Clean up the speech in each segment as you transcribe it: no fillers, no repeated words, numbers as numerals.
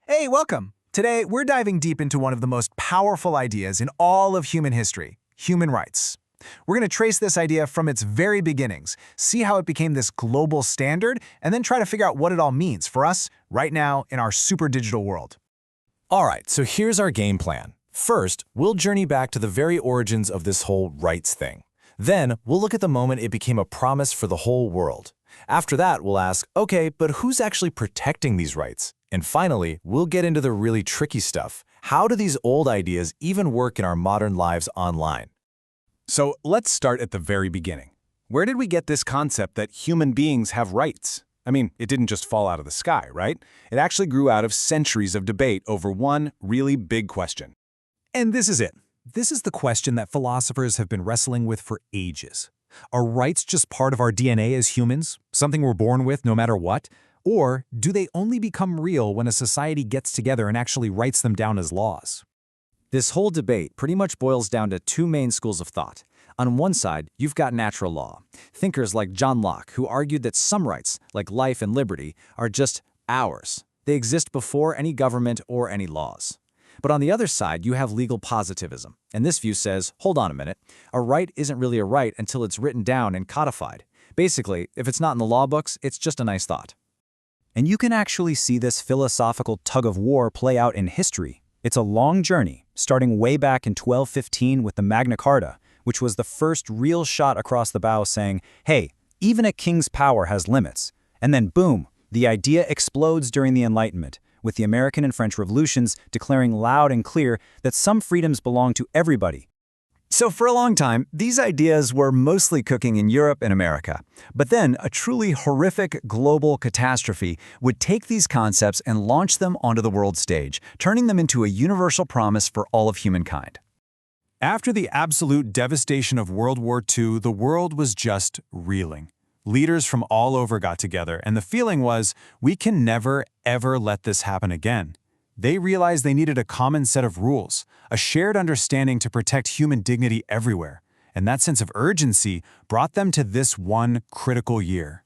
Hey, welcome! Today, we're diving deep into one of the most powerful ideas in all of human history, human rights. We're going to trace this idea from its very beginnings, see how it became this global standard, and then try to figure out what it all means for us right now in our super digital world. Alright, so here's our game plan. First, we'll journey back to the very origins of this whole rights thing. Then, we'll look at the moment it became a promise for the whole world. After that, we'll ask, okay, but who's actually protecting these rights? And finally, we'll get into the really tricky stuff. How do these old ideas even work in our modern lives online? So let's start at the very beginning. Where did we get this concept that human beings have rights? I mean, it didn't just fall out of the sky, right? It actually grew out of centuries of debate over one really big question. And this is it. This is the question that philosophers have been wrestling with for ages. Are rights just part of our DNA as humans, something we're born with no matter what? Or do they only become real when a society gets together and actually writes them down as laws? This whole debate pretty much boils down to two main schools of thought. On one side, you've got natural law. Thinkers like John Locke, who argued that some rights, like life and liberty, are just ours. They exist before any government or any laws. But on the other side, you have legal positivism. And this view says, hold on a minute, a right isn't really a right until it's written down and codified. Basically, if it's not in the law books, it's just a nice thought. And you can actually see this philosophical tug-of-war play out in history. It's a long journey, starting way back in 1215 with the Magna Carta, which was the first real shot across the bow saying, hey, even a king's power has limits. And then boom, the idea explodes during the Enlightenment, with the American and French revolutions declaring loud and clear that some freedoms belong to everybody. So for a long time, these ideas were mostly cooking in Europe and America. But then a truly horrific global catastrophe would take these concepts and launch them onto the world stage, turning them into a universal promise for all of humankind. After the absolute devastation of World War II, the world was just reeling. Leaders from all over got together, and the feeling was, we can never, ever let this happen again. They realized they needed a common set of rules, a shared understanding to protect human dignity everywhere, and that sense of urgency brought them to this one critical year.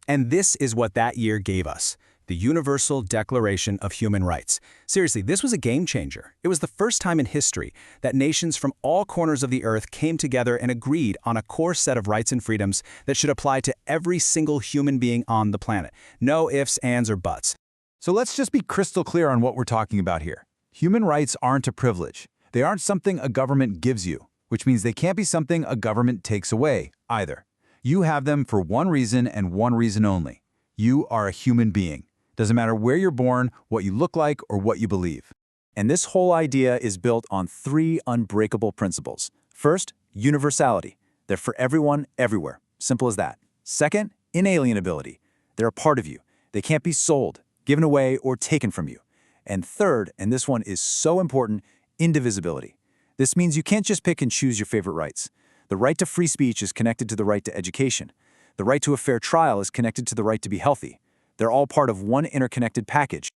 And this is what that year gave us, the Universal Declaration of Human Rights. Seriously, this was a game changer. It was the first time in history that nations from all corners of the earth came together and agreed on a core set of rights and freedoms that should apply to every single human being on the planet. No ifs, ands, or buts. So let's just be crystal clear on what we're talking about here. Human rights aren't a privilege. They aren't something a government gives you, which means they can't be something a government takes away, either. You have them for one reason and one reason only. You are a human being. Doesn't matter where you're born, what you look like, or what you believe. And this whole idea is built on three unbreakable principles. First, universality. They're for everyone, everywhere. Simple as that. Second, inalienability. They're a part of you. They can't be sold, given away, or taken from you. And third, and this one is so important, indivisibility. This means you can't just pick and choose your favorite rights. The right to free speech is connected to the right to education. The right to a fair trial is connected to the right to be healthy. They're all part of one interconnected package.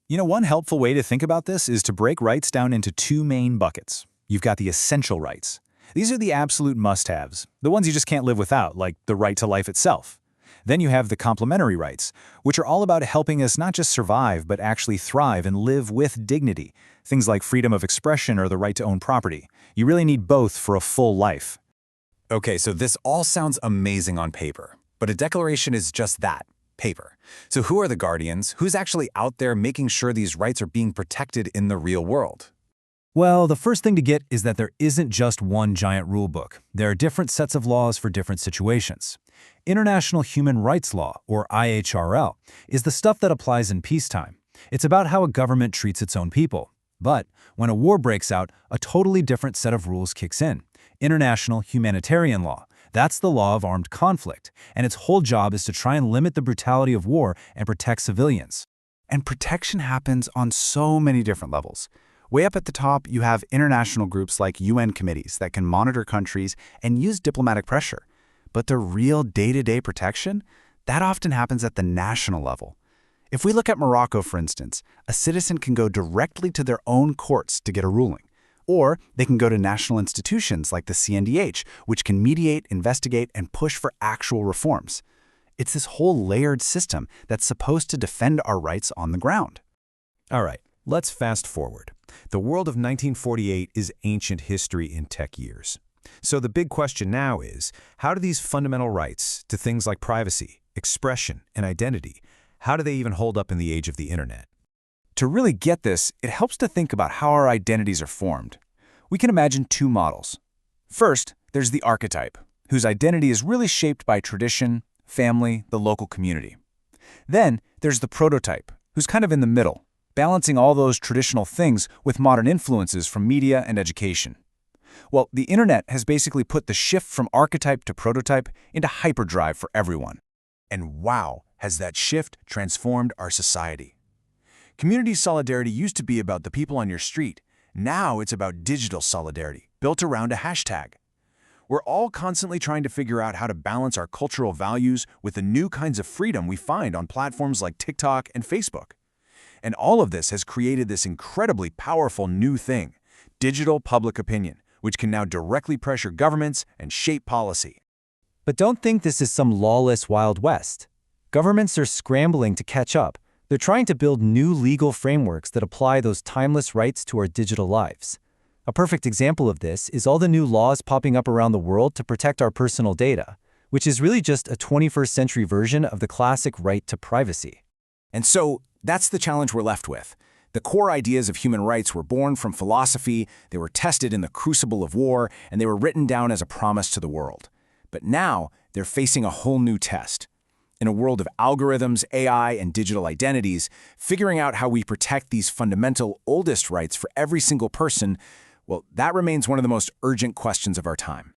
You know, one helpful way to think about this is to break rights down into two main buckets. You've got the essential rights. These are the absolute must-haves, the ones you just can't live without, like the right to life itself. Then you have the complementary rights, which are all about helping us not just survive, but actually thrive and live with dignity. Things like freedom of expression or the right to own property. You really need both for a full life. Okay, so this all sounds amazing on paper, but a declaration is just that, paper. So who are the guardians? Who's actually out there making sure these rights are being protected in the real world? Well, the first thing to get is that there isn't just one giant rule book. There are different sets of laws for different situations. International Human Rights Law, or IHRL, is the stuff that applies in peacetime. It's about how a government treats its own people. But when a war breaks out, a totally different set of rules kicks in. International Humanitarian Law. That's the law of armed conflict, and its whole job is to try and limit the brutality of war and protect civilians. And protection happens on so many different levels. Way up at the top, you have international groups like UN committees that can monitor countries and use diplomatic pressure. But the real day-to-day protection, that often happens at the national level. If we look at Morocco, for instance, a citizen can go directly to their own courts to get a ruling. Or they can go to national institutions like the CNDH, which can mediate, investigate, and push for actual reforms. It's this whole layered system that's supposed to defend our rights on the ground. All right, let's fast forward. The world of 1948 is ancient history in tech years. So the big question now is, how do these fundamental rights to things like privacy, expression, and identity, how do they even hold up in the age of the internet? To really get this, it helps to think about how our identities are formed. We can imagine two models. First, there's the archetype, whose identity is really shaped by tradition, family, the local community. Then, there's the prototype, who's kind of in the middle, balancing all those traditional things with modern influences from media and education. Well, the internet has basically put the shift from archetype to prototype into hyperdrive for everyone. And wow, has that shift transformed our society. Community solidarity used to be about the people on your street. Now it's about digital solidarity, built around a hashtag. We're all constantly trying to figure out how to balance our cultural values with the new kinds of freedom we find on platforms like TikTok and Facebook. And all of this has created this incredibly powerful new thing, digital public opinion, which can now directly pressure governments and shape policy. But don't think this is some lawless Wild West. Governments are scrambling to catch up. They're trying to build new legal frameworks that apply those timeless rights to our digital lives. A perfect example of this is all the new laws popping up around the world to protect our personal data, which is really just a 21st century version of the classic right to privacy. And so, that's the challenge we're left with. The core ideas of human rights were born from philosophy, they were tested in the crucible of war, and they were written down as a promise to the world. But now, they're facing a whole new test. In a world of algorithms, AI, and digital identities, figuring out how we protect these fundamental, oldest rights for every single person, well, that remains one of the most urgent questions of our time.